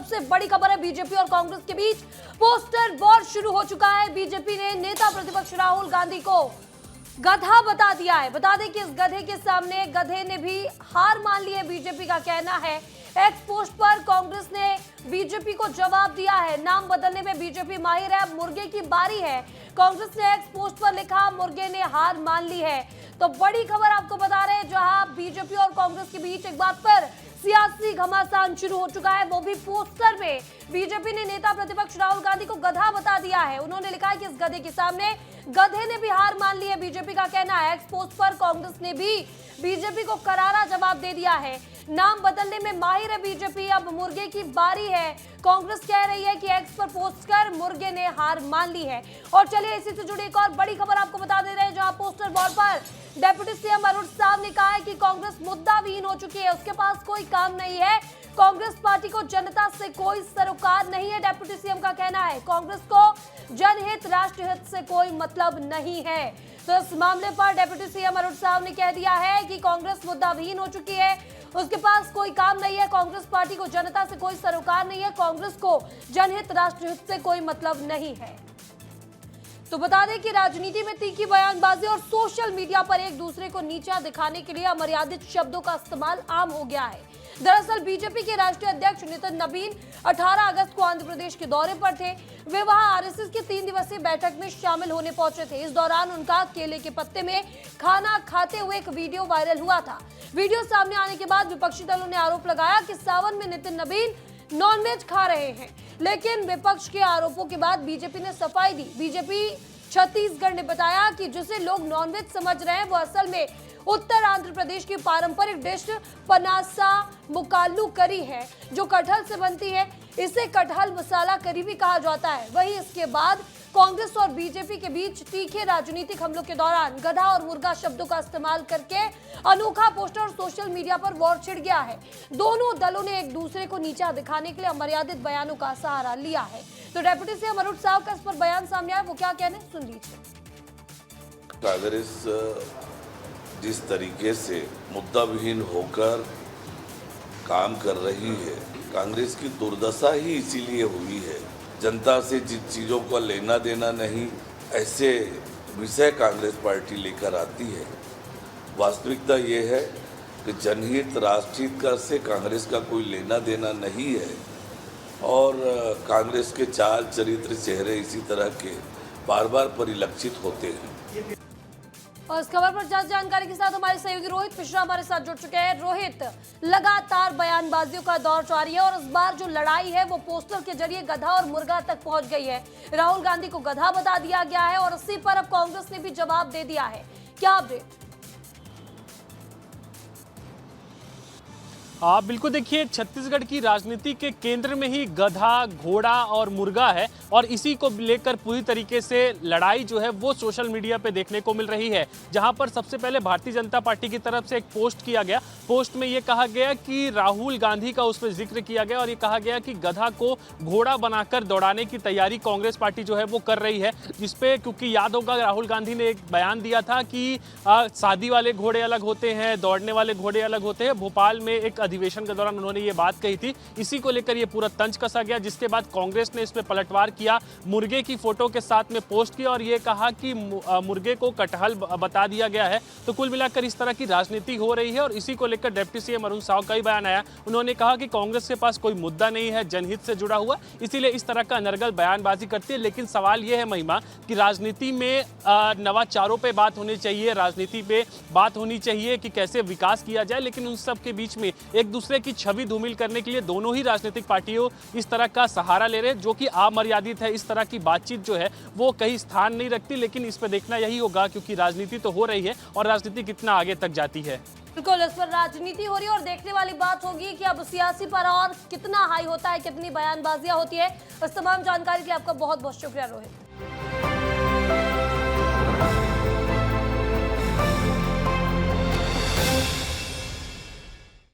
सबसे बड़ी खबर है, बीजेपी और कांग्रेस के बीच पोस्टर वॉर शुरू हो चुका है। बीजेपी ने नेता प्रतिपक्ष राहुल गांधी को गधा बता दिया है। बता दें कि इस गधे के सामने गधे ने भी हार मान ली है, बीजेपी का कहना है। एक्स पोस्ट पर कांग्रेस ने बीजेपी को जवाब दिया है, नाम बदलने में बीजेपी माहिर है, अब मुर्गे की बारी है। कांग्रेस ने एक्स पोस्ट पर लिखा, मुर्गे ने हार मान ली है। तो बड़ी खबर आपको बता रहे हैं, जहां बीजेपी और कांग्रेस के बीच एक बार फिर सियासी घमासान शुरू हो चुका है, वो भी पोस्टर में। बीजेपी ने नेता प्रतिपक्ष राहुल गांधी को गधा बता दिया है। उन्होंने लिखा है कि इस गधे के सामने गधे ने भी हार मान ली है, बीजेपी का कहना है। एक्स पोस्ट पर कांग्रेस ने भी बीजेपी को करारा जवाब दे दिया है, नाम बदलने में माहिर है बीजेपी, अब मुर्गे की बारी है। कांग्रेस कह रही है कि एक्स पर पोस्ट कर मुर्गे ने हार मान ली है। और चलिए इसी से जुड़ी एक और बड़ी खबर आपको बता दे रहे हैं, जहां पोस्टर वॉर पर डेप्यूटी सीएम अरुण साव ने कहा है कि कांग्रेस मुद्दाविहीन हो चुकी है, उसके पास कोई काम नहीं है। कांग्रेस पार्टी को जनता से कोई सरोकार नहीं है, डेप्यूटी सीएम का कहना है। कांग्रेस को जनहित राष्ट्रहित से कोई मतलब नहीं है। तो इस मामले पर डेप्यूटी सीएम अरुण साव ने कह दिया है कि कांग्रेस मुद्दाविहीन हो चुकी है, उसके पास कोई काम नहीं है। कांग्रेस पार्टी को जनता से कोई सरोकार नहीं है, कांग्रेस को जनहित राष्ट्रहित से कोई मतलब नहीं है। तो बता दें कि राजनीति में तीखी बयानबाजी और सोशल मीडिया पर एक दूसरे को नीचा दिखाने के लिए अमर्यादित शब्दों का इस्तेमाल आम हो गया है। दरअसल बीजेपी के राष्ट्रीय अध्यक्ष नितिन नबीन 18 अगस्त को आंध्र प्रदेश के दौरे पर थे। वे वहां आरएसएस की 3 दिवसीय बैठक में शामिल होने पहुंचे थे। इस दौरान उनका केले के पत्ते में खाना खाते हुए एक वीडियो वायरल हुआ था। वीडियो सामने आने के बाद विपक्षी दलों ने आरोप लगाया कि सावन में नितिन नबीन नॉनवेज खा रहे हैं, लेकिन विपक्ष के आरोपों के बाद बीजेपी ने सफाई दी। बीजेपी छत्तीसगढ़ ने बताया कि जिसे लोग नॉनवेज समझ रहे हैं, वो असल में उत्तर आंध्र प्रदेश की पारंपरिक डिश पनासा मुकाल्लू करी है, जो कटहल से बनती है। इसे कटहल मसाला करी भी कहा जाता है। वहीं इसके बाद कांग्रेस और बीजेपी के बीच तीखे राजनीतिक हमलों के दौरान गधा और मुर्गा शब्दों का इस्तेमाल करके अनोखा पोस्टर और सोशल मीडिया पर वॉर छिड़ गया है। दोनों दलों ने एक दूसरे को नीचा दिखाने के लिए अमर्यादित बयानों का सहारा लिया है। तो डेप्यूटी सीएम अरुण साव का इस पर बयान सामने आया, वो क्या कहने सुन लीजिए। कांग्रेस जिस तरीके से मुद्दाविहीन होकर काम कर रही है, कांग्रेस की दुर्दशा ही इसीलिए हुई है। जनता से जिन चीज़ों का लेना देना नहीं, ऐसे विषय कांग्रेस पार्टी लेकर आती है। वास्तविकता ये है कि जनहित राष्ट्रहित का से कांग्रेस का कोई लेना देना नहीं है, और कांग्रेस के चाल चरित्र चेहरे इसी तरह के बार बार परिलक्षित होते हैं। और इस खबर पर ज्यादा जानकारी के साथ हमारे सहयोगी रोहित मिश्रा हमारे साथ जुड़ चुके हैं। रोहित, लगातार बयानबाजियों का दौर जारी है और इस बार जो लड़ाई है वो पोस्टर के जरिए गधा और मुर्गा तक पहुंच गई है। राहुल गांधी को गधा बता दिया गया है और इसी पर अब कांग्रेस ने भी जवाब दे दिया है। क्या अपडेट? आप बिल्कुल देखिए, छत्तीसगढ़ की राजनीति के केंद्र में ही गधा, घोड़ा और मुर्गा है, और इसी को लेकर पूरी तरीके से लड़ाई जो है वो सोशल मीडिया पे देखने को मिल रही है। जहां पर सबसे पहले भारतीय जनता पार्टी की तरफ से एक पोस्ट किया गया। पोस्ट में ये कहा गया कि राहुल गांधी का उसमें जिक्र किया गया और ये कहा गया कि गधा को घोड़ा बनाकर दौड़ाने की तैयारी कांग्रेस पार्टी जो है वो कर रही है। जिसपे क्योंकि याद होगा, राहुल गांधी ने एक बयान दिया था कि शादी वाले घोड़े अलग होते हैं, दौड़ने वाले घोड़े अलग होते हैं। भोपाल में एक अधिवेशन के दौरान उन्होंने ये बात कही थी। इसी को लेकर ये पूरा तंज कसा गया, जिसके बाद कांग्रेस ने इसमें पलटवार किया, मुर्गे की फोटो के साथ में पोस्ट किया और ये कहा कि मुर्गे को कटहल बता दिया गया है। तो कुल मिलाकर इस तरह की राजनीति हो रही है और इसी को लेकर डिप्टी सीएम अरुण साव का ही बयान आया। उन्होंने कहा कि कांग्रेस के पास कोई मुद्दा नहीं है जनहित से जुड़ा हुआ, इसीलिए इस तरह का अनर्गल बयानबाजी करती है। लेकिन सवाल यह है महिमा कि राजनीति में नवाचारों पे बात होनी चाहिए, राजनीति पे बात होनी चाहिए कि कैसे विकास किया जाए, लेकिन उन सब के बीच में एक दूसरे की छवि धूमिल करने के लिए दोनों ही राजनीतिक पार्टियों इस तरह का सहारा ले रहे हैं, जो कि अमर्यादित है। इस तरह की बातचीत जो है वो कहीं स्थान नहीं रखती, लेकिन इस पर देखना यही होगा क्योंकि राजनीति तो हो रही है और राजनीति कितना आगे तक जाती है। बिल्कुल, इस पर राजनीति हो रही है और देखने वाली बात होगी कि अब सियासी पर और कितना हाई होता है, कितनी बयानबाजियां होती है। इस तमाम जानकारी के लिए आपका बहुत बहुत शुक्रिया रोहित।